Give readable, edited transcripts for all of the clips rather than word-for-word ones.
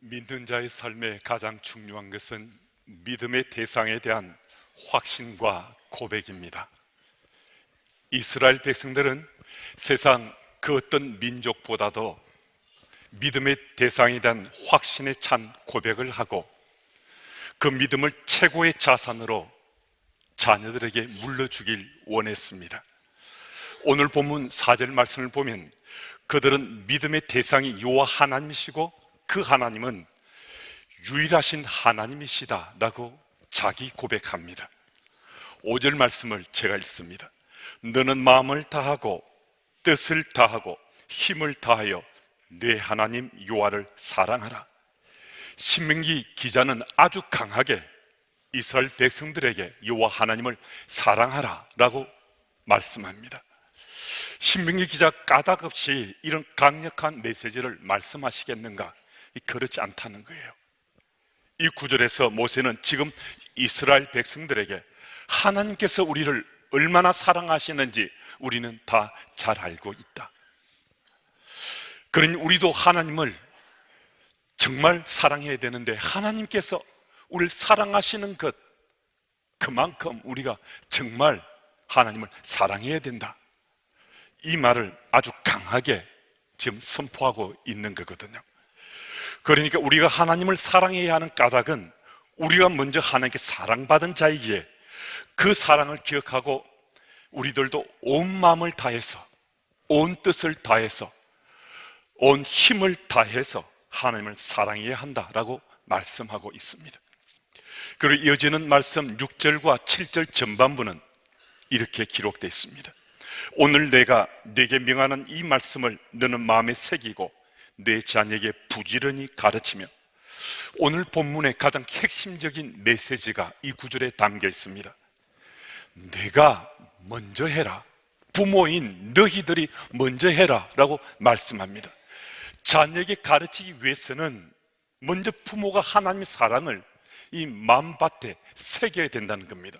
믿는 자의 삶에 가장 중요한 것은 믿음의 대상에 대한 확신과 고백입니다. 이스라엘 백성들은 세상 그 어떤 민족보다도 믿음의 대상에 대한 확신에 찬 고백을 하고 그 믿음을 최고의 자산으로 자녀들에게 물려주길 원했습니다. 오늘 본문 4절 말씀을 보면 그들은 믿음의 대상이 여호와 하나님이시고 그 하나님은 유일하신 하나님이시다 라고 자기 고백합니다. 5절 말씀을 제가 읽습니다. 너는 마음을 다하고 뜻을 다하고 힘을 다하여 내 하나님 여호와를 사랑하라. 신명기 기자는 아주 강하게 이스라엘 백성들에게 여호와 하나님을 사랑하라 라고 말씀합니다. 신명기 기자 까닭없이 이런 강력한 메시지를 말씀하시겠는가? 그렇지 않다는 거예요. 이 구절에서 모세는 지금 이스라엘 백성들에게 하나님께서 우리를 얼마나 사랑하시는지 우리는 다 잘 알고 있다. 그러니 우리도 하나님을 정말 사랑해야 되는데 하나님께서 우리를 사랑하시는 것, 그만큼 우리가 정말 하나님을 사랑해야 된다. 이 말을 아주 강하게 지금 선포하고 있는 거거든요. 그러니까 우리가 하나님을 사랑해야 하는 까닭은 우리가 먼저 하나님께 사랑받은 자이기에 그 사랑을 기억하고 우리들도 온 마음을 다해서, 온 뜻을 다해서, 온 힘을 다해서 하나님을 사랑해야 한다라고 말씀하고 있습니다. 그리고 이어지는 말씀 6절과 7절 전반부는 이렇게 기록되어 있습니다. 오늘 내가 네게 명하는 이 말씀을 너는 마음에 새기고 내 자녀에게 부지런히 가르치며. 오늘 본문의 가장 핵심적인 메시지가 이 구절에 담겨 있습니다. 내가 먼저 해라. 부모인 너희들이 먼저 해라 라고 말씀합니다. 자녀에게 가르치기 위해서는 먼저 부모가 하나님의 사랑을 이 마음밭에 새겨야 된다는 겁니다.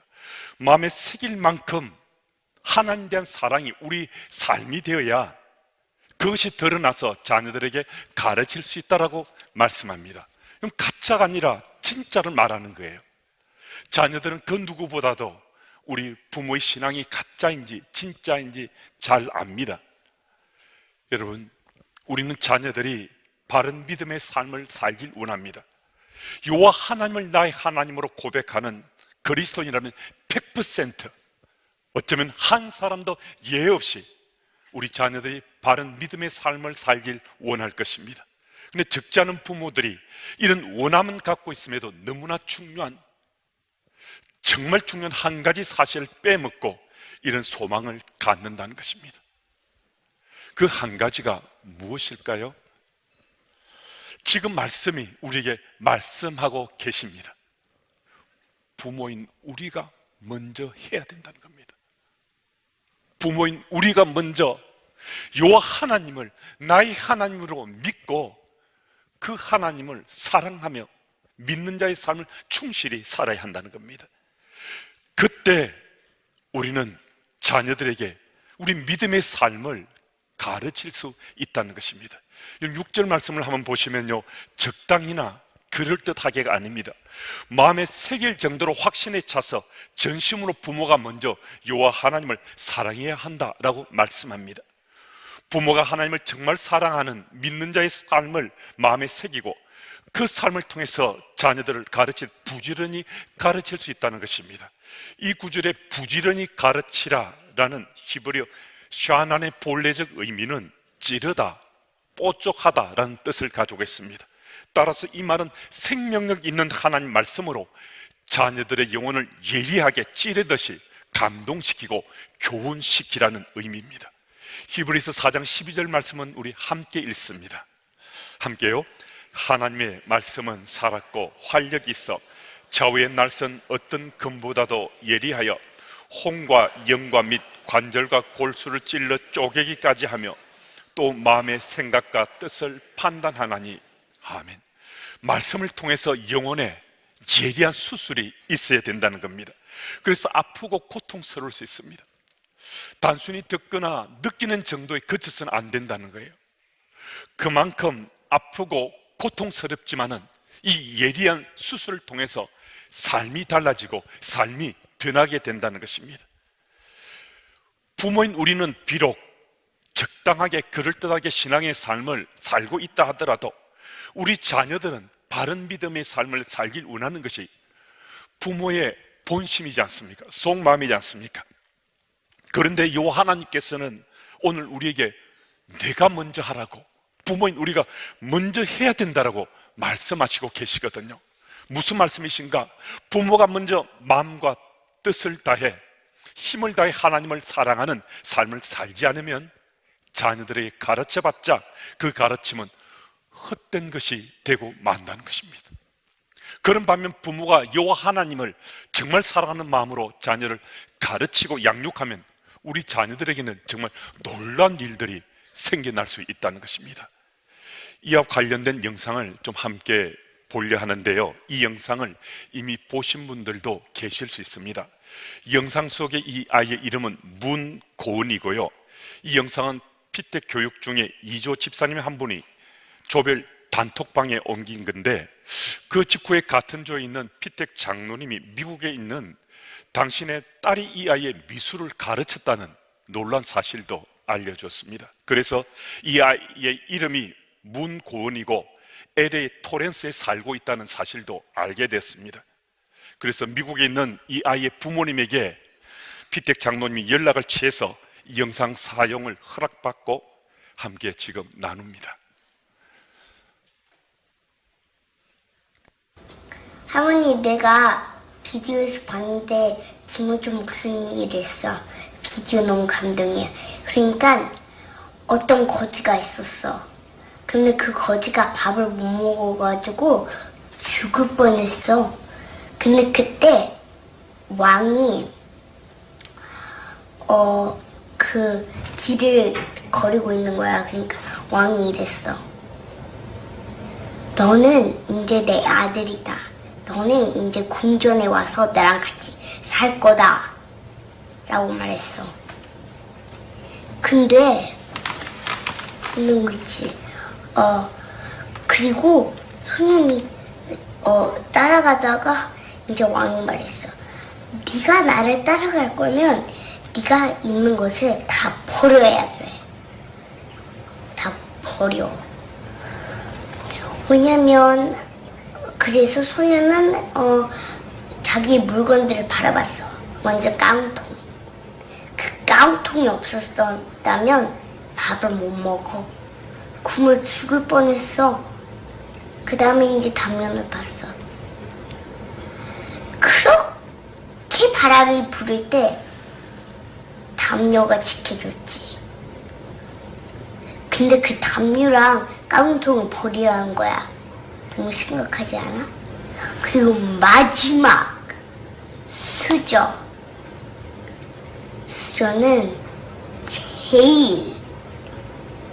마음에 새길 만큼 하나님에 대한 사랑이 우리 삶이 되어야 그것이 드러나서 자녀들에게 가르칠 수 있다라고 말씀합니다. 그럼 가짜가 아니라 진짜를 말하는 거예요. 자녀들은 그 누구보다도 우리 부모의 신앙이 가짜인지 진짜인지 잘 압니다. 여러분, 우리는 자녀들이 바른 믿음의 삶을 살길 원합니다. 여호와 하나님을 나의 하나님으로 고백하는 그리스도인이라면 100%, 어쩌면 한 사람도 예외 없이 우리 자녀들이 바른 믿음의 삶을 살길 원할 것입니다. 그런데 적지 않은 부모들이 이런 원함은 갖고 있음에도 너무나 중요한, 정말 중요한 한 가지 사실을 빼먹고 이런 소망을 갖는다는 것입니다. 그 한 가지가 무엇일까요? 지금 말씀이 우리에게 말씀하고 계십니다. 부모인 우리가 먼저 해야 된다는 겁니다. 부모인 우리가 먼저 여호와 하나님을 나의 하나님으로 믿고 그 하나님을 사랑하며 믿는 자의 삶을 충실히 살아야 한다는 겁니다. 그때 우리는 자녀들에게 우리 믿음의 삶을 가르칠 수 있다는 것입니다. 6절 말씀을 한번 보시면요, 적당히나 그럴듯하게가 아닙니다. 마음에 새길 정도로 확신에 차서 전심으로 부모가 먼저 여호와 하나님을 사랑해야 한다라고 말씀합니다. 부모가 하나님을 정말 사랑하는 믿는 자의 삶을 마음에 새기고 그 삶을 통해서 자녀들을 부지런히 가르칠 수 있다는 것입니다. 이 구절에 부지런히 가르치라라는 히브리어 샤난의 본래적 의미는 찌르다, 뽀쪽하다라는 뜻을 가지고 있습니다. 따라서 이 말은 생명력 있는 하나님 말씀으로 자녀들의 영혼을 예리하게 찌르듯이 감동시키고 교훈시키라는 의미입니다. 히브리서 4장 12절 말씀은 우리 함께 읽습니다. 함께요. 하나님의 말씀은 살았고 활력이 있어 좌우의 날선 어떤 금보다도 예리하여 혼과 영과 및 관절과 골수를 찔러 쪼개기까지 하며 또 마음의 생각과 뜻을 판단하나니. 아멘. 말씀을 통해서 영혼에 예리한 수술이 있어야 된다는 겁니다. 그래서 아프고 고통스러울 수 있습니다. 단순히 듣거나 느끼는 정도에 그쳐서는 안 된다는 거예요. 그만큼 아프고 고통스럽지만은 이 예리한 수술을 통해서 삶이 달라지고 삶이 변하게 된다는 것입니다. 부모인 우리는 비록 적당하게 그럴듯하게 신앙의 삶을 살고 있다 하더라도 우리 자녀들은 바른 믿음의 삶을 살길 원하는 것이 부모의 본심이지 않습니까? 속마음이지 않습니까? 그런데 요 하나님께서는 오늘 우리에게 내가 먼저 하라고, 부모인 우리가 먼저 해야 된다라고 말씀하시고 계시거든요. 무슨 말씀이신가? 부모가 먼저 마음과 뜻을 다해 힘을 다해 하나님을 사랑하는 삶을 살지 않으면 자녀들에게 가르쳐봤자 그 가르침은 헛된 것이 되고 만다는 것입니다. 그런 반면 부모가 여호와 하나님을 정말 사랑하는 마음으로 자녀를 가르치고 양육하면 우리 자녀들에게는 정말 놀라운 일들이 생겨날 수 있다는 것입니다. 이와 관련된 영상을 좀 함께 보려 하는데요, 이 영상을 이미 보신 분들도 계실 수 있습니다. 영상 속의 이 아이의 이름은 문고은이고요, 이 영상은 피택 교육 중에 이조 집사님 한 분이 조별 단톡방에 옮긴 건데, 그 직후에 같은 조에 있는 피택 장로님이 미국에 있는 당신의 딸이 이 아이의 미술을 가르쳤다는 놀라운 사실도 알려줬습니다. 그래서 이 아이의 이름이 문고은이고 LA 토렌스에 살고 있다는 사실도 알게 됐습니다. 그래서 미국에 있는 이 아이의 부모님에게 피택 장로님이 연락을 취해서 이 영상 사용을 허락받고 함께 지금 나눕니다. 할머니, 내가 비디오에서 봤는데 김호준 목사님이 이랬어. 비디오 너무 감동이야. 그러니까 어떤 거지가 있었어. 근데 그 거지가 밥을 못 먹어가지고 죽을 뻔했어. 근데 그때 왕이 그 길을 거리고 있는 거야. 그러니까 왕이 이랬어. 너는 이제 내 아들이다. 너는 이제 궁전에 와서 나랑 같이 살 거다 라고 말했어. 근데 있는 거 있지. 그리고 소년이 따라가다가 이제 왕이 말했어. 네가 나를 따라갈 거면 네가 있는 것을 다 버려야 돼. 다 버려. 왜냐면 그래서 소녀는 자기 물건들을 바라봤어. 먼저 깡통. 그 깡통이 없었다면 밥을 못 먹어. 굶어 죽을 뻔했어. 그 다음에 이제 담요를 봤어. 그렇게 바람이 불을 때 담요가 지켜줬지. 근데 그 담요랑 깡통을 버리라는 거야. 너무 심각하지 않아? 그리고 마지막 수저. 수저는 제일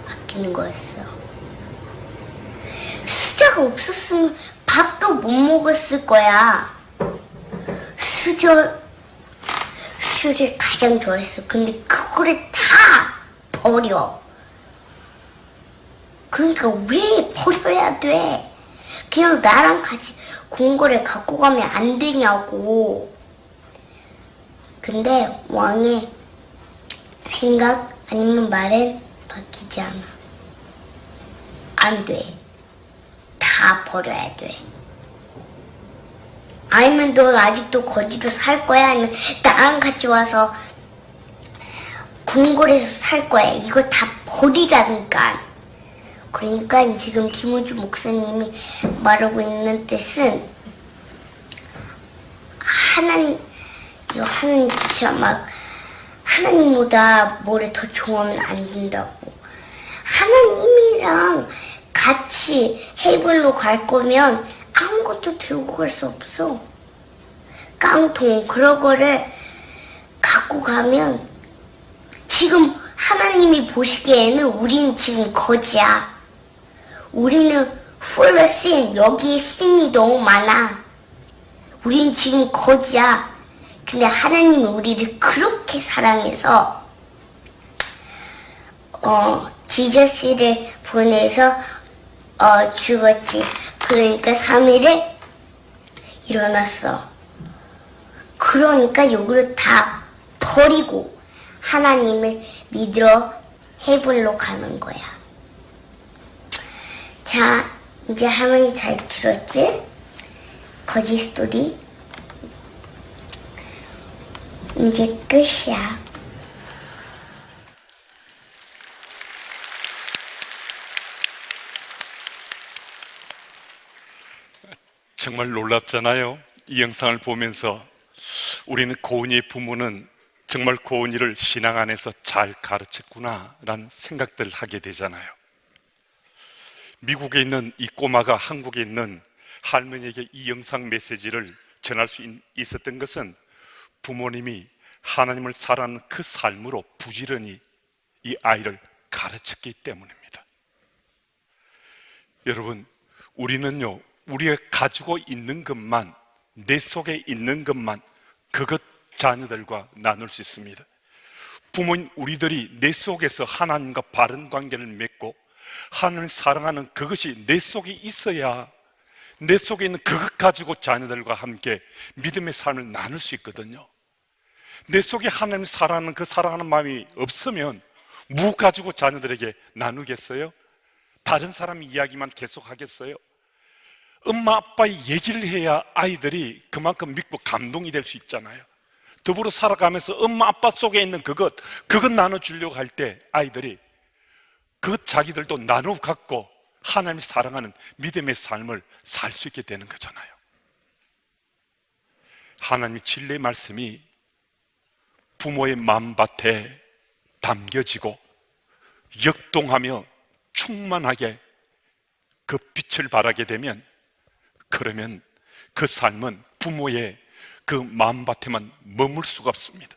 아끼는 거였어. 수저가 없었으면 밥도 못 먹었을 거야. 수저를 가장 좋아했어. 근데 그거를 다 버려. 그러니까 왜 버려야 돼? 그냥 나랑 같이 궁궐에 갖고 가면 안 되냐고. 근데 왕의 생각 아니면 말은 바뀌지 않아. 안 돼. 다 버려야 돼. 아니면 너 아직도 거지로 살 거야? 아니면 나랑 같이 와서 궁궐에서 살 거야? 이거 다 버리라니까. 그러니까 지금 김호주 목사님이 말하고 있는 뜻은 이거 하나님 진짜 막 하나님보다 뭐를 더 좋아하면 안 된다고. 하나님이랑 같이 헤이븐로 갈 거면 아무것도 들고 갈 수 없어. 깡통 그런 거를 갖고 가면 지금 하나님이 보시기에는 우리는 지금 거지야. 우리는 풀로 씬, 여기에 씬이 너무 많아. 우린 지금 거지야. 근데 하나님이 우리를 그렇게 사랑해서 지저스를 보내서 죽었지. 그러니까 3일에 일어났어. 그러니까 요거를 다 버리고 하나님을 믿으러 헤븐로 가는 거야. 자, 이제 할머니 잘 들었지? 거짓 스토리. 이제 끝이야. 정말 놀랍잖아요. 이 영상을 보면서 우리는 고은이의 부모는 정말 고은이를 신앙 안에서 잘 가르쳤구나 라는 생각들을 하게 되잖아요. 미국에 있는 이 꼬마가 한국에 있는 할머니에게 이 영상 메시지를 전할 수 있었던 것은 부모님이 하나님을 사랑하는 그 삶으로 부지런히 이 아이를 가르쳤기 때문입니다. 여러분, 우리는요, 우리가 가지고 있는 것만, 내 속에 있는 것만 그것 자녀들과 나눌 수 있습니다. 부모님 우리들이 내 속에서 하나님과 바른 관계를 맺고 하나님을 사랑하는 그것이 내 속에 있어야 내 속에 있는 그것 가지고 자녀들과 함께 믿음의 삶을 나눌 수 있거든요. 내 속에 하나님을 사랑하는 그 사랑하는 마음이 없으면 뭐 가지고 자녀들에게 나누겠어요? 다른 사람 이야기만 계속 하겠어요? 엄마 아빠의 얘기를 해야 아이들이 그만큼 믿고 감동이 될 수 있잖아요. 더불어 살아가면서 엄마 아빠 속에 있는 그것 나눠주려고 할 때 아이들이 그것 자기들도 나누어 갖고 하나님이 사랑하는 믿음의 삶을 살 수 있게 되는 거잖아요. 하나님의 진리의 말씀이 부모의 마음밭에 담겨지고 역동하며 충만하게 그 빛을 발하게 되면, 그러면 그 삶은 부모의 그 마음밭에만 머물 수가 없습니다.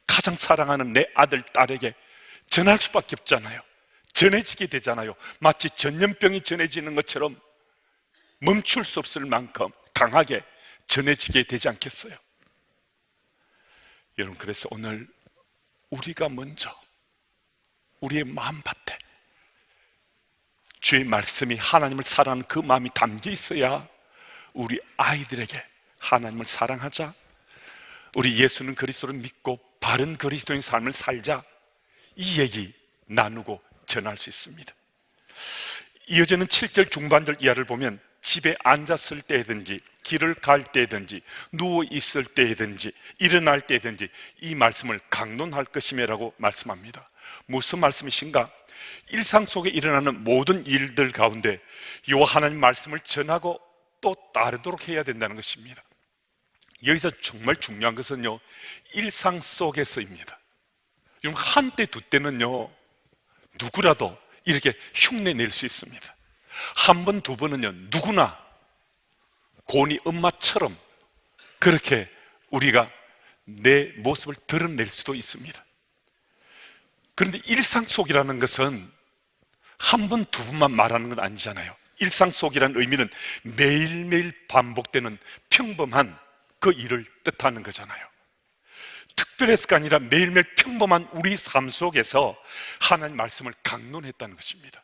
가장 사랑하는 내 아들, 딸에게 전할 수밖에 없잖아요. 전해지게 되잖아요. 마치 전염병이 전해지는 것처럼 멈출 수 없을 만큼 강하게 전해지게 되지 않겠어요? 여러분, 그래서 오늘 우리가 먼저 우리의 마음밭에 주의 말씀이, 하나님을 사랑하는 그 마음이 담겨 있어야 우리 아이들에게 하나님을 사랑하자, 우리 예수는 그리스도를 믿고 바른 그리스도인 삶을 살자, 이 얘기 나누고 전할 수 있습니다. 이어지는 7절 중반절 이하를 보면 집에 앉았을 때든지 길을 갈 때든지 누워 있을 때든지 일어날 때든지 이 말씀을 강론할 것이며라고 말씀합니다. 무슨 말씀이신가? 일상 속에 일어나는 모든 일들 가운데 여호와 하나님 말씀을 전하고 또 따르도록 해야 된다는 것입니다. 여기서 정말 중요한 것은요, 일상 속에서입니다. 여러분, 한때 두 때는요 누구라도 이렇게 흉내 낼 수 있습니다. 한 번, 두 번은요 누구나 고은이 엄마처럼 그렇게 우리가 내 모습을 드러낼 수도 있습니다. 그런데 일상 속이라는 것은 한 번, 두 번만 말하는 건 아니잖아요. 일상 속이라는 의미는 매일매일 반복되는 평범한 그 일을 뜻하는 거잖아요. 특별해서가 아니라 매일매일 평범한 우리 삶 속에서 하나님 말씀을 강론했다는 것입니다.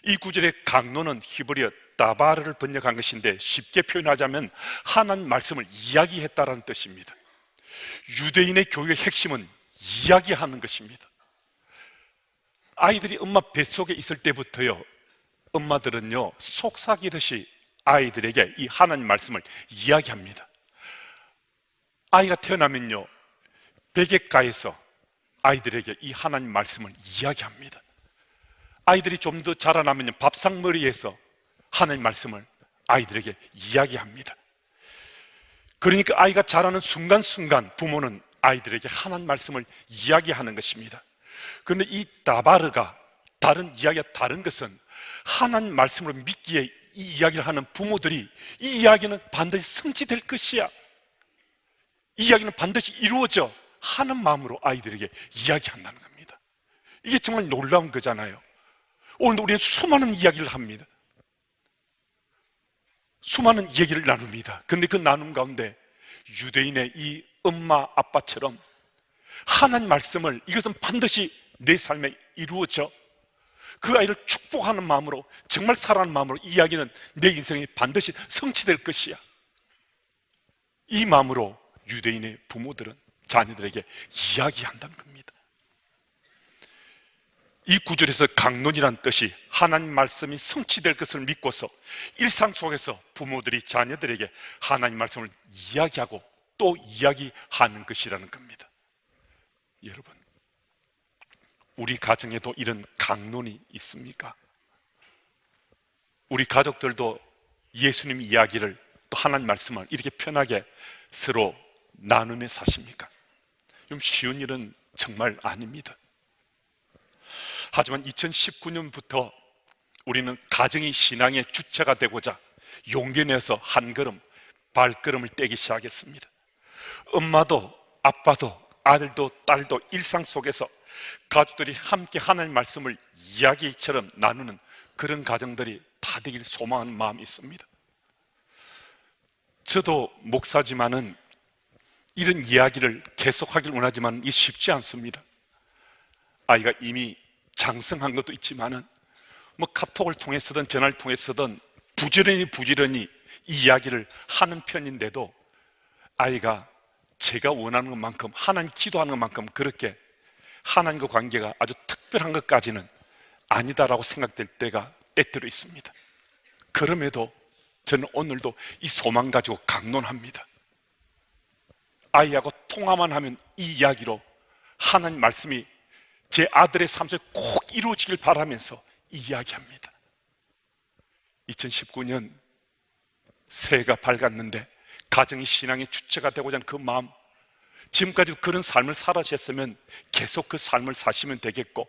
이 구절의 강론은 히브리어 다바르를 번역한 것인데 쉽게 표현하자면 하나님 말씀을 이야기했다라는 뜻입니다. 유대인의 교육의 핵심은 이야기하는 것입니다. 아이들이 엄마 뱃속에 있을 때부터요, 엄마들은요 속삭이듯이 아이들에게 이 하나님 말씀을 이야기합니다. 아이가 태어나면요 베개가에서 아이들에게 이 하나님 말씀을 이야기합니다. 아이들이 좀 더 자라나면 밥상머리에서 하나님 말씀을 아이들에게 이야기합니다. 그러니까 아이가 자라는 순간순간 부모는 아이들에게 하나님 말씀을 이야기하는 것입니다. 그런데 이 다바르가 다른 이야기가 다른 것은 하나님 말씀으로 믿기에 이 이야기를 하는 부모들이 이 이야기는 반드시 성취될 것이야, 이 이야기는 반드시 이루어져 하는 마음으로 아이들에게 이야기한다는 겁니다. 이게 정말 놀라운 거잖아요. 오늘도 우리는 수많은 이야기를 합니다. 수많은 얘기를 나눕니다. 그런데 그 나눔 가운데 유대인의 이 엄마 아빠처럼 하나님 말씀을, 이것은 반드시 내 삶에 이루어져 그 아이를 축복하는 마음으로, 정말 사랑하는 마음으로 이 이야기는 내 인생이 반드시 성취될 것이야. 이 마음으로 유대인의 부모들은 자녀들에게 이야기한다는 겁니다. 이 구절에서 강론이란 뜻이 하나님 말씀이 성취될 것을 믿고서 일상 속에서 부모들이 자녀들에게 하나님 말씀을 이야기하고 또 이야기하는 것이라는 겁니다. 여러분, 우리 가정에도 이런 강론이 있습니까? 우리 가족들도 예수님 이야기를 또 하나님 말씀을 이렇게 편하게 서로 나누며 사십니까? 좀 쉬운 일은 정말 아닙니다. 하지만 2019년부터 우리는 가정이 신앙의 주체가 되고자 용기 내서 한 걸음, 발걸음을 떼기 시작했습니다. 엄마도 아빠도 아들도 딸도 일상 속에서 가족들이 함께 하나님 말씀을 이야기처럼 나누는 그런 가정들이 다 되길 소망하는 마음이 있습니다. 저도 목사지만은 이런 이야기를 계속하길 원하지만 이게 쉽지 않습니다. 아이가 이미 장성한 것도 있지만은 뭐 카톡을 통해서든 전화를 통해서든 부지런히 이 이야기를 하는 편인데도 아이가 제가 원하는 것만큼, 하나님 기도하는 것만큼 그렇게 하나님과 관계가 아주 특별한 것까지는 아니다라고 생각될 때가 때때로 있습니다. 그럼에도 저는 오늘도 이 소망 가지고 강론합니다. 아이하고 통화만 하면 이 이야기로 하나님 말씀이 제 아들의 삶 속에 꼭 이루어지길 바라면서 이 이야기합니다. 2019년 새해가 밝았는데 가정이 신앙의 주체가 되고자 하는 그 마음, 지금까지 그런 삶을 살아셨으면 계속 그 삶을 사시면 되겠고,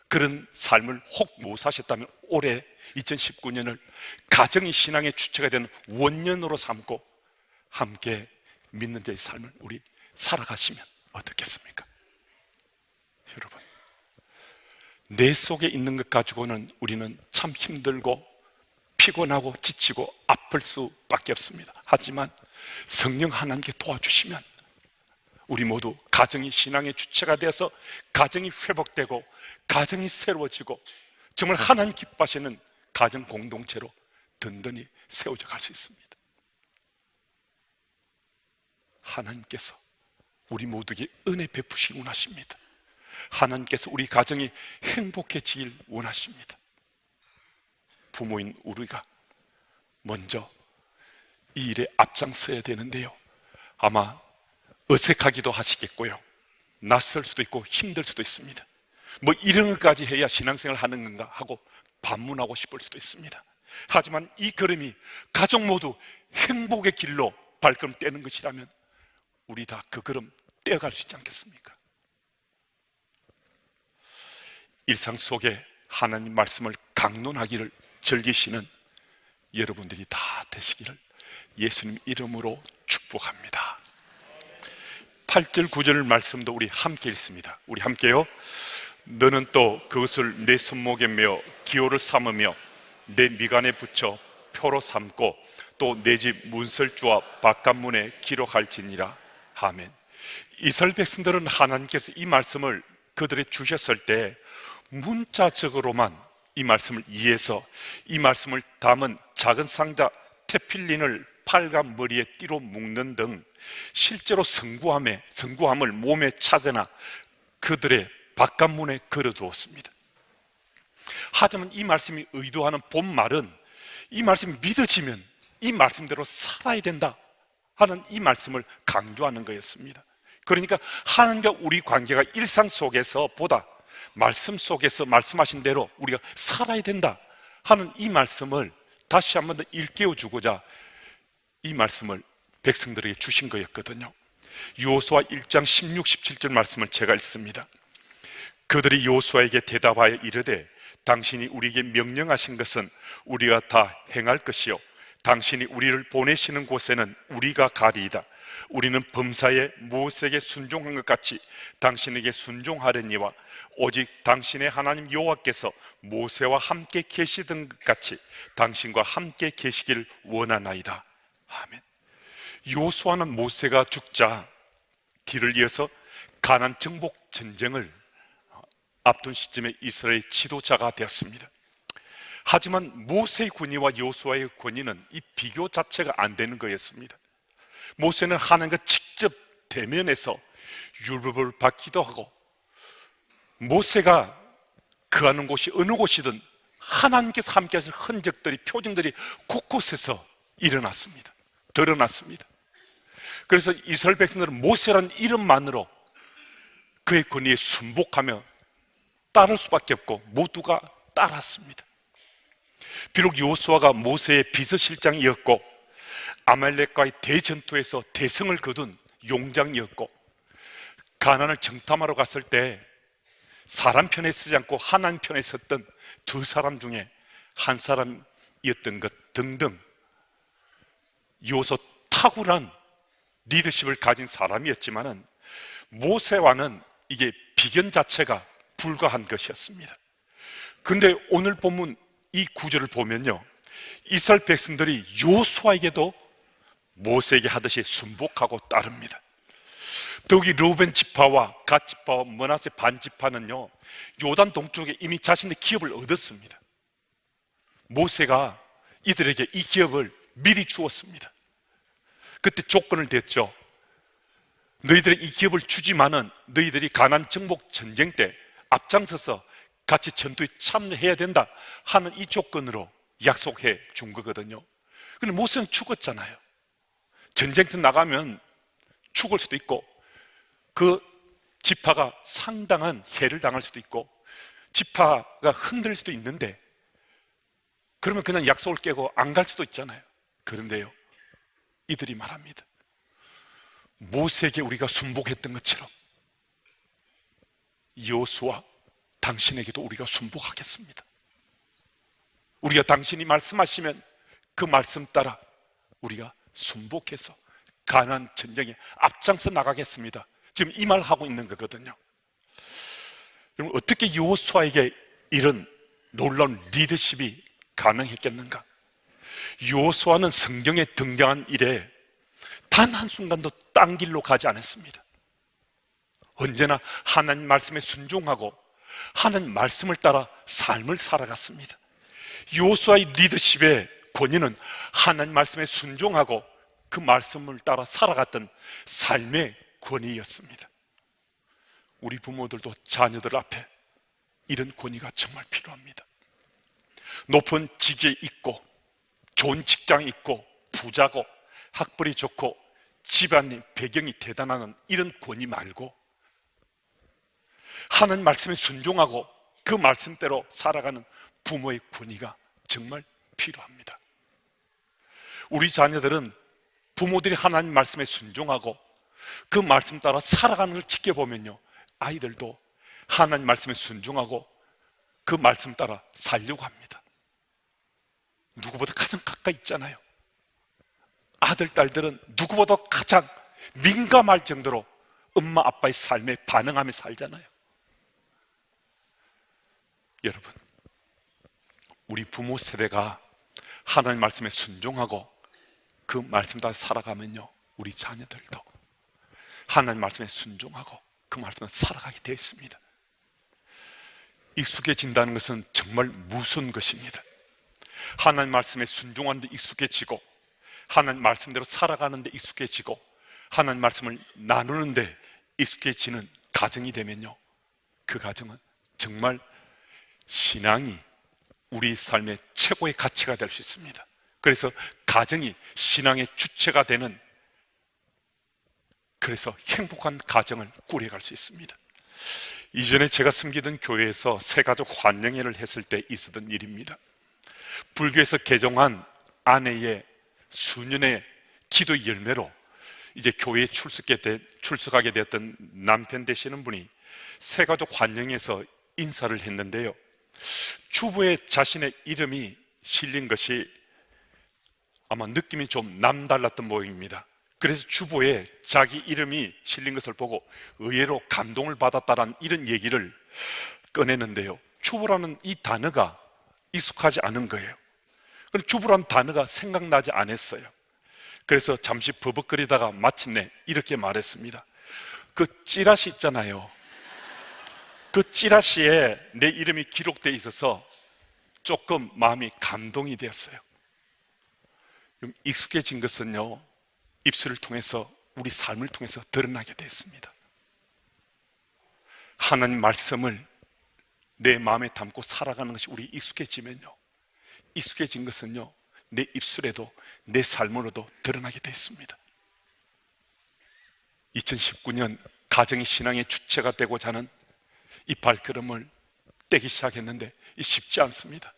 그런 삶을 혹 못 사셨다면 올해 2019년을 가정이 신앙의 주체가 되는 원년으로 삼고 함께 믿는 자의 삶을 우리 살아가시면 어떻겠습니까? 여러분, 내 속에 있는 것 가지고는 우리는 참 힘들고 피곤하고 지치고 아플 수밖에 없습니다. 하지만 성령 하나님께 도와주시면 우리 모두 가정이 신앙의 주체가 되어서 가정이 회복되고 가정이 새로워지고 정말 하나님 기뻐하시는 가정 공동체로 든든히 세워져 갈 수 있습니다. 하나님께서 우리 모두에게 은혜 베푸시길 원하십니다. 하나님께서 우리 가정이 행복해지길 원하십니다. 부모인 우리가 먼저 이 일에 앞장서야 되는데요, 아마 어색하기도 하시겠고요, 낯설 수도 있고 힘들 수도 있습니다. 뭐 이런 것까지 해야 신앙생활 하는 건가 하고 반문하고 싶을 수도 있습니다. 하지만 이 걸음이 가족 모두 행복의 길로 발걸음 떼는 것이라면 우리 다 그 걸음 떼어갈 수 있지 않겠습니까? 일상 속에 하나님 말씀을 강론하기를 즐기시는 여러분들이 다 되시기를 예수님 이름으로 축복합니다. 8절 9절 말씀도 우리 함께 읽습니다. 우리 함께요. 너는 또 그것을 내 손목에 메어 기호를 삼으며 내 미간에 붙여 표로 삼고 또 내 집 문설주와 바깥문에 기록할지니라. 아멘. 이스라엘 백성들은 하나님께서 이 말씀을 그들에게 주셨을 때 문자적으로만 이 말씀을 이해해서 이 말씀을 담은 작은 상자 테필린을 팔과 머리에 띠로 묶는 등 실제로 성구함을 몸에 차거나 그들의 바깥문에 걸어두었습니다. 하지만 이 말씀이 의도하는 본말은 이 말씀이 믿어지면 이 말씀대로 살아야 된다 하는 이 말씀을 강조하는 거였습니다. 그러니까 하나님과 우리 관계가 일상 속에서 보다 말씀 속에서 말씀하신 대로 우리가 살아야 된다 하는 이 말씀을 다시 한 번 더 일깨워주고자 이 말씀을 백성들에게 주신 거였거든요. 여호수아 1장 16, 17절 말씀을 제가 읽습니다. 그들이 여호수아에게 대답하여 이르되 당신이 우리에게 명령하신 것은 우리가 다 행할 것이요 당신이 우리를 보내시는 곳에는 우리가 가리이다. 우리는 범사에 모세에게 순종한 것 같이 당신에게 순종하려니와 오직 당신의 하나님 여호와께서 모세와 함께 계시던 것 같이 당신과 함께 계시기를 원하나이다. 아멘. 여호수아는 모세가 죽자 뒤를 이어서 가나안 정복 전쟁을 앞둔 시점에 이스라엘 지도자가 되었습니다. 하지만 모세의 권위와 여호수아의 권위는 이 비교 자체가 안 되는 거였습니다. 모세는 하나님과 직접 대면해서 율법을 받기도 하고, 모세가 거하는 곳이 어느 곳이든 하나님께서 함께 하신 흔적들이, 표징들이 곳곳에서 일어났습니다. 드러났습니다. 그래서 이스라엘 백성들은 모세라는 이름만으로 그의 권위에 순복하며 따를 수밖에 없고 모두가 따랐습니다. 비록 여호수아가 모세의 비서실장이었고 아말렉과의 대전투에서 대성을 거둔 용장이었고, 가나안을 정탐하러 갔을 때 사람 편에 서지 않고 하나님 편에 섰던 두 사람 중에 한 사람이었던 것 등등, 여호수아 탁월한 리더십을 가진 사람이었지만은 모세와는 이게 비견 자체가 불가한 것이었습니다. 그런데 오늘 본문 이 구절을 보면요, 이스라엘 백성들이 여호수아에게도 모세에게 하듯이 순복하고 따릅니다. 더욱이 르우벤 지파와 갓 지파와 므낫세 반 지파는요, 요단 동쪽에 이미 자신의 기업을 얻었습니다. 모세가 이들에게 이 기업을 미리 주었습니다. 그때 조건을 댔죠. 너희들의 이 기업을 주지만은 너희들이 가나안 정복 전쟁 때 앞장서서 같이 전투에 참여해야 된다 하는 이 조건으로 약속해 준 거거든요. 근데 모세는 죽었잖아요. 전쟁터 나가면 죽을 수도 있고, 그 지파가 상당한 해를 당할 수도 있고, 지파가 흔들릴 수도 있는데, 그러면 그냥 약속을 깨고 안 갈 수도 있잖아요. 그런데요, 이들이 말합니다. 모세에게 우리가 순복했던 것처럼 여호수아, 당신에게도 우리가 순복하겠습니다. 우리가 당신이 말씀하시면 그 말씀 따라 우리가 순복해서 가나안 전쟁에 앞장서 나가겠습니다. 지금 이 말 하고 있는 거거든요. 여러분, 어떻게 여호수아에게 이런 놀라운 리더십이 가능했겠는가? 여호수아는 성경에 등장한 이래 단 한순간도 딴 길로 가지 않았습니다. 언제나 하나님 말씀에 순종하고 하나님 말씀을 따라 삶을 살아갔습니다. 여호수아의 리더십의 권위는 하나님 말씀에 순종하고 그 말씀을 따라 살아갔던 삶의 권위였습니다. 우리 부모들도 자녀들 앞에 이런 권위가 정말 필요합니다. 높은 직위에 있고 좋은 직장에 있고 부자고 학벌이 좋고 집안의 배경이 대단한 이런 권위 말고 하나님 말씀에 순종하고 그 말씀대로 살아가는 부모의 권위가 정말 필요합니다. 우리 자녀들은 부모들이 하나님 말씀에 순종하고 그 말씀 따라 살아가는 걸 지켜보면요, 아이들도 하나님 말씀에 순종하고 그 말씀 따라 살려고 합니다. 누구보다 가장 가까이 있잖아요. 아들, 딸들은 누구보다 가장 민감할 정도로 엄마, 아빠의 삶에 반응하며 살잖아요. 여러분, 우리 부모 세대가 하나님 말씀에 순종하고 그 말씀 따라 살아가면요, 우리 자녀들도 하나님 말씀에 순종하고 그 말씀을 살아가게 되어 있습니다. 익숙해진다는 것은 정말 무서운 것입니다. 하나님 말씀에 순종하는 데 익숙해지고 하나님 말씀대로 살아가는 데 익숙해지고 하나님 말씀을 나누는 데 익숙해지는 가정이 되면요, 그 가정은 정말 신앙이 우리 삶의 최고의 가치가 될 수 있습니다. 그래서 가정이 신앙의 주체가 되는, 그래서 행복한 가정을 꾸려갈 수 있습니다. 이전에 제가 섬기던 교회에서 새가족 환영회를 했을 때 있었던 일입니다. 불교에서 개종한 아내의 수년의 기도 열매로 이제 교회에 출석하게 되었던 남편 되시는 분이 새가족 환영회에서 인사를 했는데요, 주부의 자신의 이름이 실린 것이 아마 느낌이 좀 남달랐던 모양입니다. 그래서 주보에 자기 이름이 실린 것을 보고 의외로 감동을 받았다라는 이런 얘기를 꺼내는데요, 주부라는 이 단어가 익숙하지 않은 거예요. 그럼 주부라는 단어가 생각나지 않았어요. 그래서 잠시 버벅거리다가 마침내 이렇게 말했습니다. 그 찌라시 있잖아요. 그 찌라시에 내 이름이 기록되어 있어서 조금 마음이 감동이 되었어요. 좀 익숙해진 것은요, 입술을 통해서, 우리 삶을 통해서 드러나게 됐습니다. 하나님 말씀을 내 마음에 담고 살아가는 것이 우리 익숙해지면요, 익숙해진 것은요, 내 입술에도 내 삶으로도 드러나게 됐습니다. 2019년 가정이 신앙의 주체가 되고자 하는 이 발걸음을 떼기 시작했는데 쉽지 않습니다.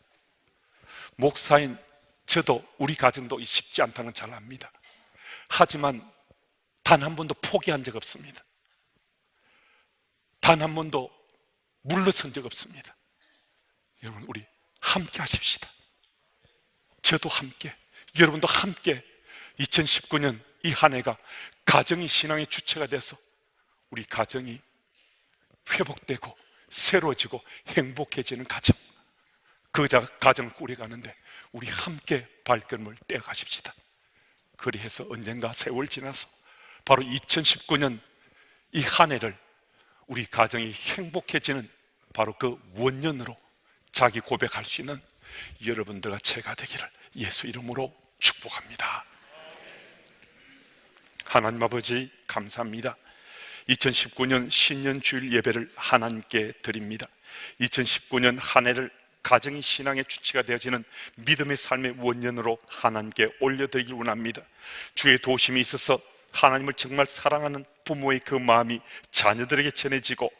목사인 저도, 우리 가정도 쉽지 않다는 잘 압니다. 하지만 단 한 번도 포기한 적 없습니다. 단 한 번도 물러선 적 없습니다. 여러분, 우리 함께 하십시다. 저도 함께, 여러분도 함께 2019년 이 한 해가 가정이 신앙의 주체가 돼서 우리 가정이 회복되고 새로워지고 행복해지는 가정, 그 가정을 꾸려가는데 우리 함께 발걸음을 떼어가십시다. 그리해서 언젠가 세월 지나서 바로 2019년 이 한 해를 우리 가정이 행복해지는 바로 그 원년으로 자기 고백할 수 있는 여러분들과 제가 되기를 예수 이름으로 축복합니다. 하나님 아버지 감사합니다. 2019년 신년 주일 예배를 하나님께 드립니다. 2019년 한 해를 가정이 신앙의 주체가 되어지는 믿음의 삶의 원년으로 하나님께 올려드리길 원합니다. 주의 도심이 있어서 하나님을 정말 사랑하는 부모의 그 마음이 자녀들에게 전해지고,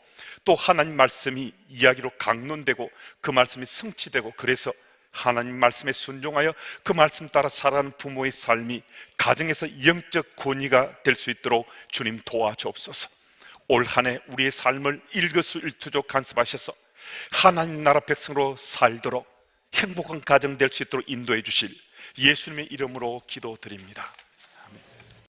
또 하나님 말씀이 이야기로 강론되고 그 말씀이 성취되고, 그래서 하나님 말씀에 순종하여 그 말씀 따라 살아가는 부모의 삶이 가정에서 영적 권위가 될 수 있도록 주님 도와주옵소서. 올 한 해 우리의 삶을 일거수일투족 간섭하셔서 하나님 나라 백성으로 살도록 행복한 가정 될 수 있도록 인도해 주실 예수님의 이름으로 기도드립니다.